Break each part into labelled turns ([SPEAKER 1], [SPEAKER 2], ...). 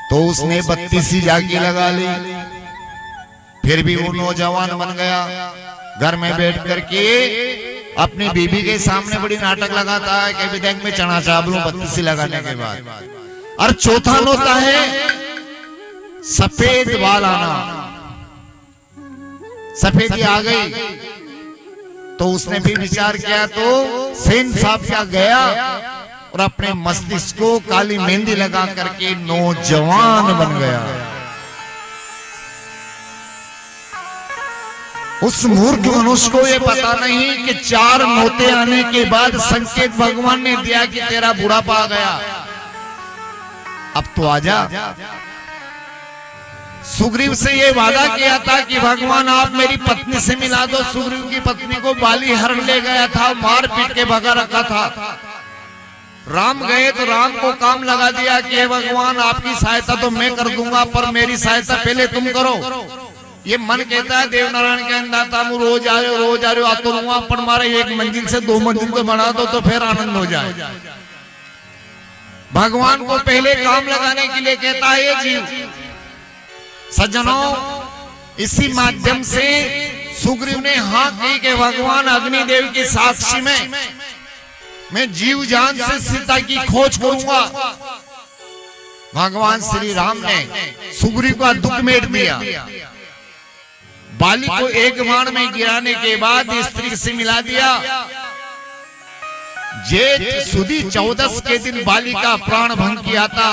[SPEAKER 1] तो उसने 32 जाके लगा ली। फिर भी वो नौजवान बन गया, घर में बैठ करके अपनी बीबी के सामने बड़ी नाटक लगाता है कि देख में चना चावल 32 लगाने के बाद। और चौथा होता है सफेद बाल आना, सफेदी आ गई। तो उसने भी विचार किया, तो सेन साहब क्या गया और अपने मस्तिष्क को काली मेहंदी लगा करके नौजवान बन गया। उस मूर्ख मनुष्य को ये पता नहीं कि 4 नोते आने के बाद संकेत भगवान ने दिया कि तेरा बुढ़ापा आ गया, अब तो आजा। सुग्रीव से ये वादा किया था कि भगवान आप मेरी पत्नी से मिला दो। सुग्रीव की पत्नी को बाली हरण ले गया था, मार पीट के भगा रखा था। राम गए तो राम को काम लगा दिया कि भगवान आपकी सहायता तो मैं कर दूंगा, पर मेरी सहायता पहले तुम करो। ये मन कहता है देवनारायण के अंदाता मु रोज आ रहे हो आतो रुआ, पर मारे 1 मंजिल से 2 मंजिल को बना दो तो फिर आनंद हो जाए। भगवान को पहले काम लगाने के लिए कहता है ये जीव। सज्जनों, इसी माध्यम से सुग्रीव ने हाँ की कि भगवान अग्निदेव की साक्षी में मैं जीव जान से सीता की खोज करूंगा। भगवान श्री राम ने सुग्रीव का दुख मेट दिया। बाली को एक बाण में गिराने के बाद स्त्री से मिला दिया। जेठ सुदी 14 के दिन बाली का प्राण भंग किया था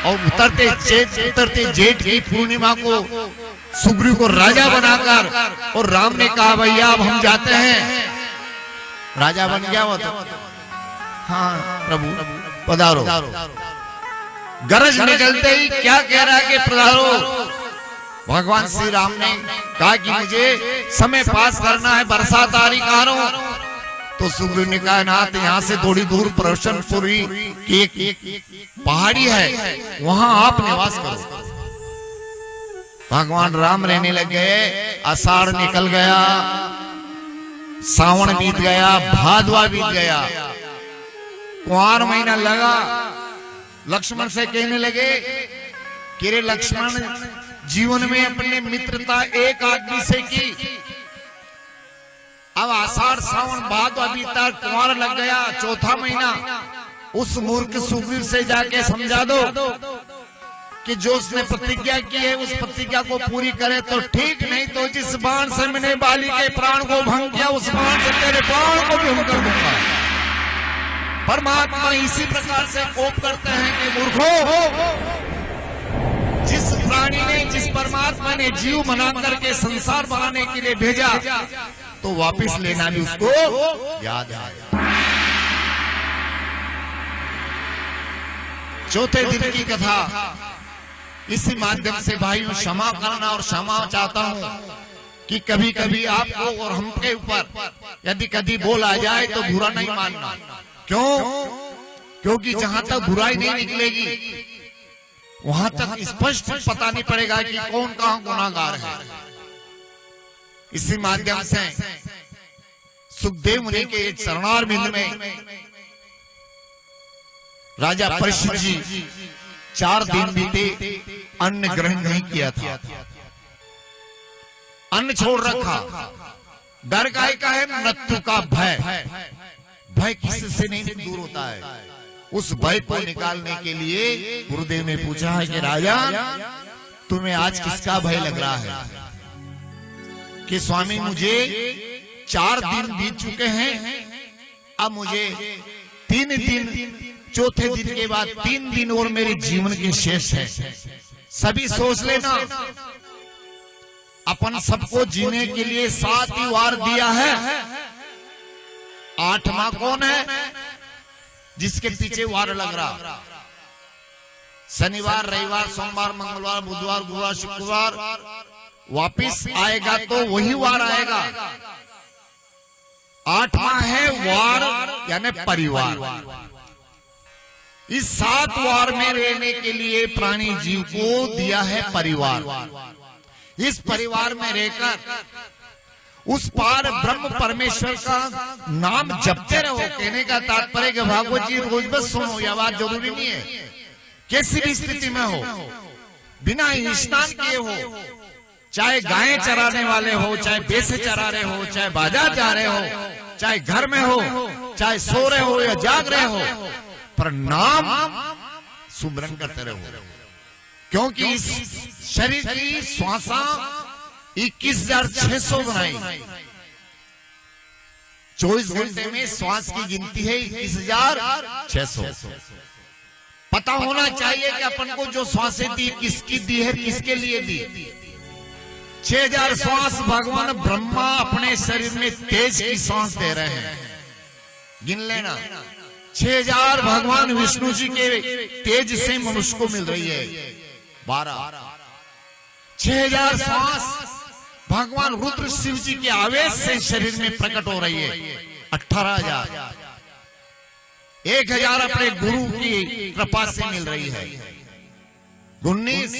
[SPEAKER 1] और उतरते जेठ की पूर्णिमा को सुग्रीव को राजा बनाकर, और राम ने कहा भैया अब हम जाते हैं। राजा बन गया वो तो। हाँ प्रभु पधारो। गरज निकलते ही क्या कह रहा है कि पधारो। भगवान श्री राम ने कहा कि मुझे समय पास करना है, बरसात आ रही कह रहा हूं। तो सुग्रीव ने कहा नाथ यहाँ से थोड़ी दूर प्रवशनपुरी की एक पहाड़ी है, वहां आप निवास करो। भगवान राम रहने लग गए। आषाढ़ निकल गया, सावन बीत गया, भादवा बीत गया, कुंवार महीना लगा। लक्ष्मण से कहने लगे कि रे लक्ष्मण, जीवन में अपने मित्रता एक आदमी से की, अब आषाढ़ सावन भादवा बीता, कुंवार लग गया, चौथा महीना। उस मूर्ख सुग्रीव से जाके समझा दो कि जो उसने प्रतिज्ञा की है उस प्रतिज्ञा को पूरी करे तो ठीक, नहीं तो जिस बाण से मैंने बाली के प्राण को भंग किया उस बाण से तेरे प्राण को भी हम कर दूंगा। परमात्मा इसी प्रकार से कोप करते हैं कि मूर्खों, जिस प्राणी ने, जिस परमात्मा ने जीव बना करके संसार बनाने के लिए भेजा, तो वापस लेना भी उसको याद है। चौथे दिन की कथा। इसी माध्यम से भाइयों क्षमा करना, और क्षमा चाहता हूं कि कभी कभी आपको और हमके ऊपर यदि कभी बोल आ जाए तो बुरा नहीं मानना। क्यों? क्योंकि जहां तक बुराई नहीं निकलेगी वहां तक स्पष्ट पता नहीं पड़ेगा कि कौन कहां गुनाहगार है। इसी माध्यम से सुखदेव मुनि के एक शरणार बिंद में राजा परीक्षित जी 4 दिन बीते, अन्न ग्रहण नहीं किया था, अन्न छोड़ रखा। डर काय का है? मृत्यु का भय। भय किसी से नहीं दूर होता है। उस भय को निकालने के लिए गुरुदेव ने पूछा है कि राजा, तुम्हें आज किसका भय लग रहा है? कि स्वामी मुझे 4 दिन बीत चुके हैं, अब मुझे 3 दिन, चौथे दिन के बाद 3 दिन और मेरे जीवन के शेष है। सभी सोच लेना, अपन सबको जीने के लिए 7 ही वार दिया है, 8वां कौन है जिसके पीछे वार लग रहा? शनिवार, रविवार, सोमवार, मंगलवार, बुधवार, गुरुवार, शुक्रवार वापिस आएगा तो वही वार आएगा। 8वां है वार यानी परिवार। इस 7 वार में रहने के लिए प्राणी जीव को दिया है परिवार। इस परिवार में रहकर उस पार ब्रह्म परमेश्वर का नाम जपते रहो। कहने का तात्पर्य कि भागवत जी रोज बस सुनो, यह बात जरूरी नहीं है। कैसी भी स्थिति में हो, बिना स्नान किए हो, चाहे गायें चराने वाले हो, चाहे भैंसे चरा रहे हो, चाहे बाजार जा रहे हो, चाहे घर में हो, चाहे सो रहे हो या जाग रहे हो, पर नाम सुमरन करते रहो। क्योंकि इस शरीर की श्वासा 21,600 बनाई। 24 घंटे में श्वास की गिनती है 21,600। पता होना चाहिए कि अपन को जो श्वासें दी किसकी दी है, किसके लिए दी। 6,000 श्वास भगवान ब्रह्मा अपने शरीर में तेज की सांस दे रहे हैं। गिन लेना, 6,000 भगवान विष्णु जी के तेज से मनुष्य को मिल रही है। 12 6,000 श्वास भगवान रुद्र शिव जी के आवेश से शरीर में प्रकट हो रही है। 18,000 1,000 अपने गुरु की कृपा से मिल रही है। 19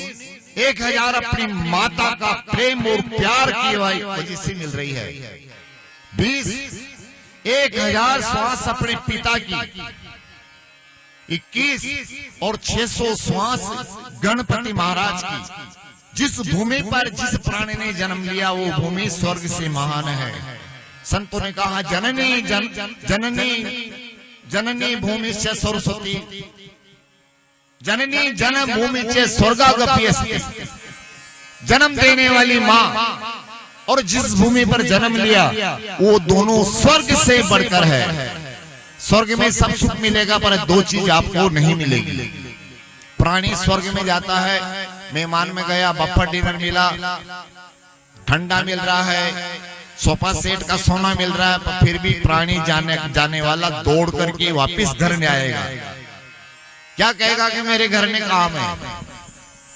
[SPEAKER 1] 1,000 अपनी माता का प्रेम और प्यार की वजह से मिल रही है। 20 1,000 श्वास अपने पिता की। 21 और 600 श्वास गणपति महाराज की। जिस भूमि पर जिस प्राणी ने जन्म लिया वो भूमि स्वर्ग से महान है। संतों ने कहा जननी जननी जननी भूमि से सरस्वती, जननी जन्म भूमि से स्वर्गागपि अस्ति। जन्म देने वाली माँ और जिस भूमि पर जन्म लिया वो दोनों स्वर्ग से बढ़कर है। स्वर्ग में सब सुख मिलेगा पर दो चीज आपको नहीं मिलेगी। प्राणी स्वर्ग में जाता है, मेहमान में गया, बफर डिनर मिला, ठंडा मिल रहा है, सोफा सेट का सोना मिल रहा है, पर फिर भी प्राणी जाने वाला दौड़ करके वापस घर में आएगा। क्या कहेगा कि मेरे घर में काम है।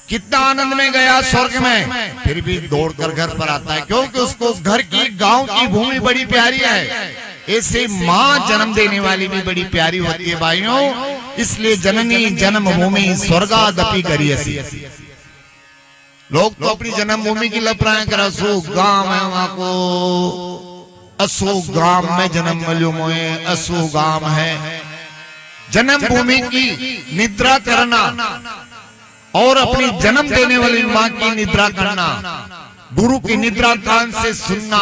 [SPEAKER 1] कितना आनंद में गया स्वर्ग में, फिर भी दौड़कर घर पर आता है, क्योंकि उसको घर की गांव की भूमि बड़ी प्यारी है। ऐसे माँ जन्म देने वाली भी बड़ी प्यारी होती है भाइयों। इसलिए जननी जन्म भूमि स्वर्गादपि करियसि। लोग तो अपनी जन्मभूमि की लपराएं कर, असो गांव है वहां को, असो गांव में जन्म मिलो मोए, असो गांव है। जन्मभूमि की निद्रा करना और अपनी जन्म देने वाली माँ की निद्रा करना, गुरु की निद्रा कान से सुनना,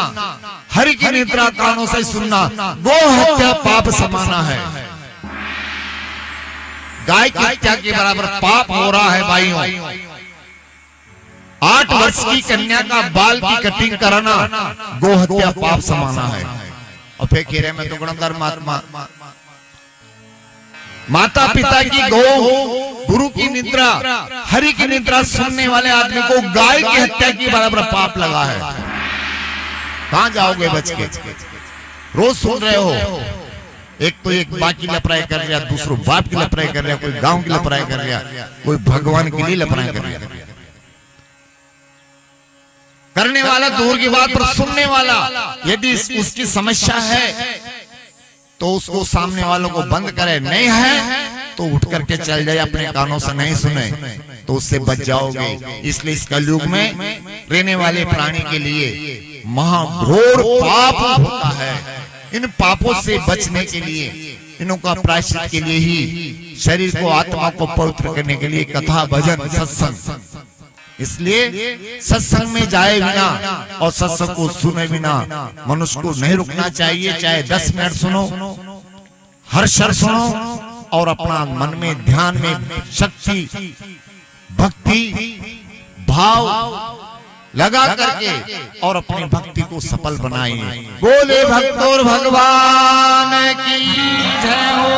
[SPEAKER 1] हरि की निद्रा कानों से सुनना, गो हत्या पाप समाना है। गाय की हत्या के बराबर पाप हो रहा है भाइयों। 8 वर्ष की कन्या का बाल की कटिंग कराना गो हत्या पाप समाना है। और फिर कह रहे मैं तो गुणधर माता पिता की गो, गुरु की निद्रा, हरि की निद्रा सुनने वाले आदमी को गाय की हत्या की बराबर पाप लगा है। कहां जाओगे बच के? रोज सुन रहे हो, एक तो एक माँ की लपराई कर रहा, दूसरों बाप की लपराई कर रहा, कोई गांव की लपराई कर रहा, कोई भगवान के लिए लपराई कर रहा। करने वाला दूर की बात, पर सुनने वाला यदि उसकी समस्या है तो उसको सामने वालों को बंद करे, नहीं है तो उठ करके चल जाए, अपने कानों से नहीं सुने तो उससे बच जाओगे। इसलिए इस कलयुग में रहने वाले प्राणी के लिए महाघोर पाप होता है। इन पापों से बचने के लिए, इनका प्रायश्चित के लिए ही शरीर को, आत्मा को पवित्र करने के लिए कथा भजन सत्संग। इसलिए सत्संग में जाए बिना और सत्संग को सुने बिना मनुष्य को नहीं रुकना चाहिए। चाहे 10 मिनट सुनो, हर क्षण सुनो, और अपना मन में ध्यान में शक्ति, भक्ति, भाव लगा करके और अपनी भक्ति को सफल बनाइए। बोले भक्तों भगवान की जय हो।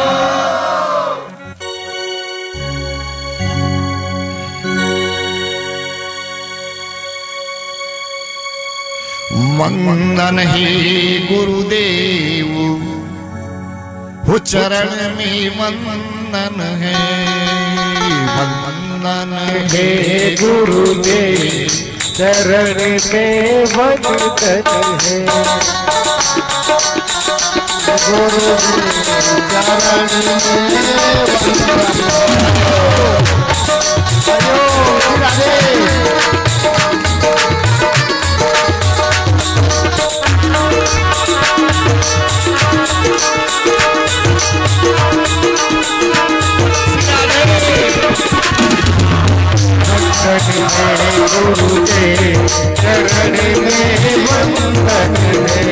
[SPEAKER 1] वंदन ही गुरुदेव, हो चरण में वंदन है, वंदन
[SPEAKER 2] हे गुरुदेव, चरण में वंदन है, गुरुदेव चरण में वंदन है। गुरुदेव चरण में वंदन है।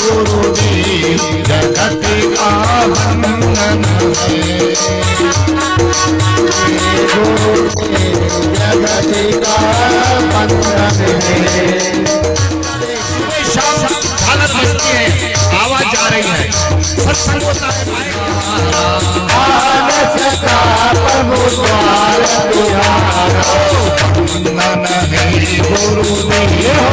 [SPEAKER 1] गुरुदेव जगत का वंदन है।
[SPEAKER 2] गुरुदेव जगत का वंदन है।
[SPEAKER 1] शाम झालर बजती है, आवाज जा रही है, सत्संग होता है।
[SPEAKER 2] सता प्रभु द्वार तुम्हारा
[SPEAKER 1] वंदन है गुरुदेव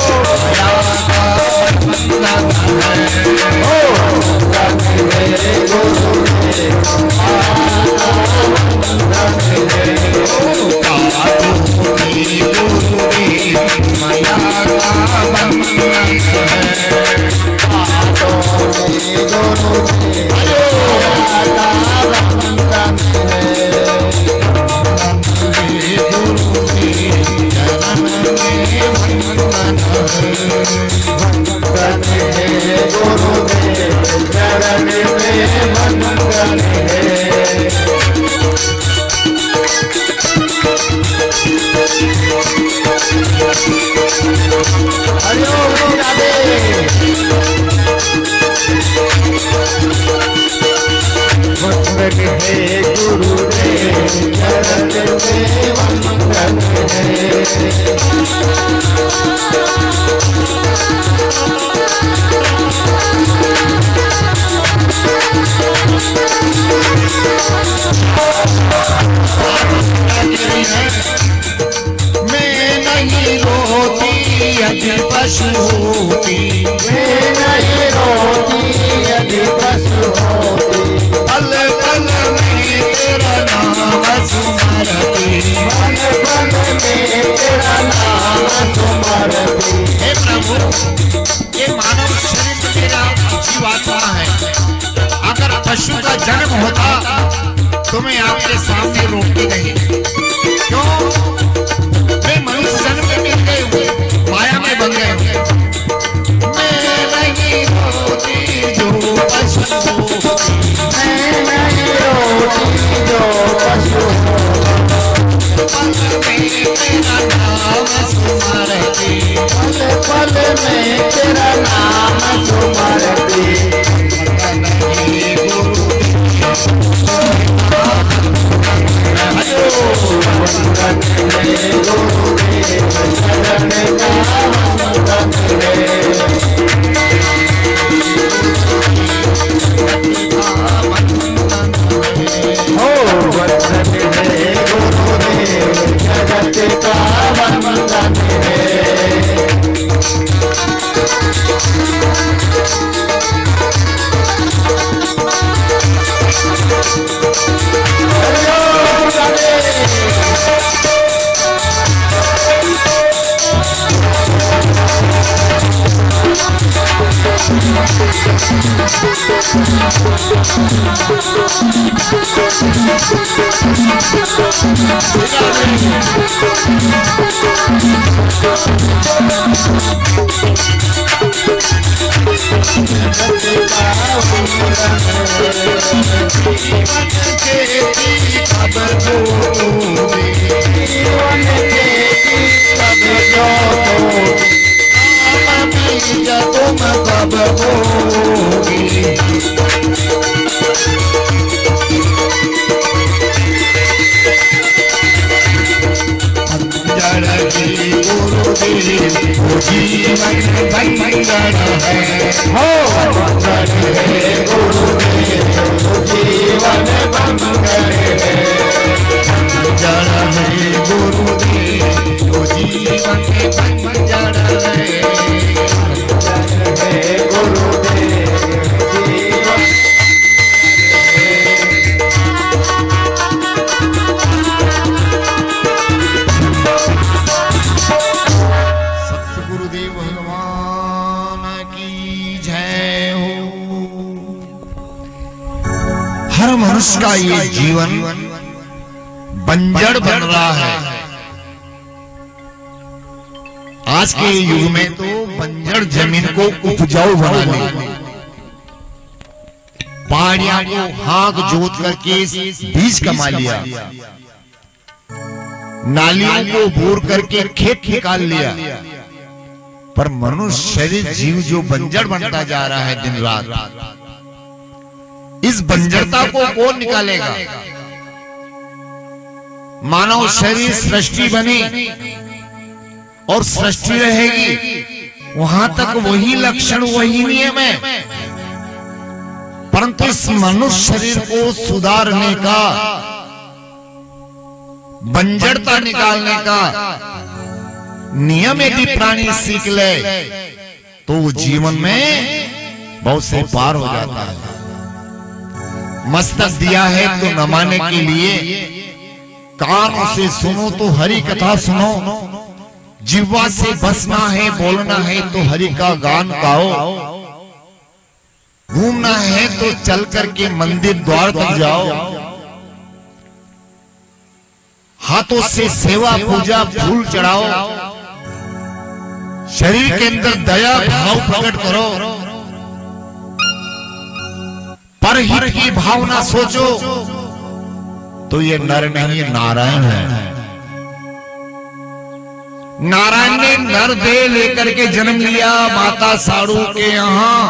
[SPEAKER 1] पशु का जन्म होता तो मैं आपके सामने रोकती नहीं। क्यों? मैं मनुष्य जन्म में मिल गए हूँ, माया में बन गए हूँ। मैं नहीं रोती जो पशु,
[SPEAKER 2] मैं नहीं रोती जो पशु,
[SPEAKER 1] पल में तेरा नाम सुमरती,
[SPEAKER 2] पल में तेरा नाम सुमरती।
[SPEAKER 1] का ये जीवन बंजर बन रहा है। आज के युग में तो बंजर जमीन को उपजाऊ बना ले, पहाड़ियों को हाथ जोत करके बीज कमा लिया, नालियों को बोर करके खेत निकाल लिया, पर मनुष्य शरीर जीव जो बंजर बनता जा रहा है दिन रात, इस बंजरता को कौन निकालेगा? मानव शरीर सृष्टि बनी और सृष्टि रहेगी, वहां तक वही लक्षण वही नियम है, परंतु इस मनुष्य शरीर को सुधारने का, बंजरता निकालने का नियम यदि प्राणी सीख ले तो वो जीवन में बहुत से पार हो जाता है। मस्तक दिया है तो नमाने के लिए, कानों से सुनो तो हरि कथा सुनो, जिह्वा से बसना है बोलना है तो हरि का गान गाओ, घूमना है तो चल करके मंदिर द्वार तक जाओ, हाथों से सेवा पूजा फूल चढ़ाओ, शरीर के अंदर दया भाव प्रकट करो, परहित की भावना सोचो, तो ये नर नहीं ये नारायण है। नारायण ने नर देह लेकर के जन्म लिया माता साड़ू के यहां,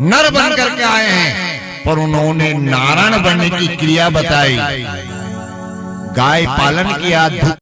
[SPEAKER 1] नर बन करके आए हैं, पर उन्होंने नारायण बनने की क्रिया बताई। गाय पालन किया,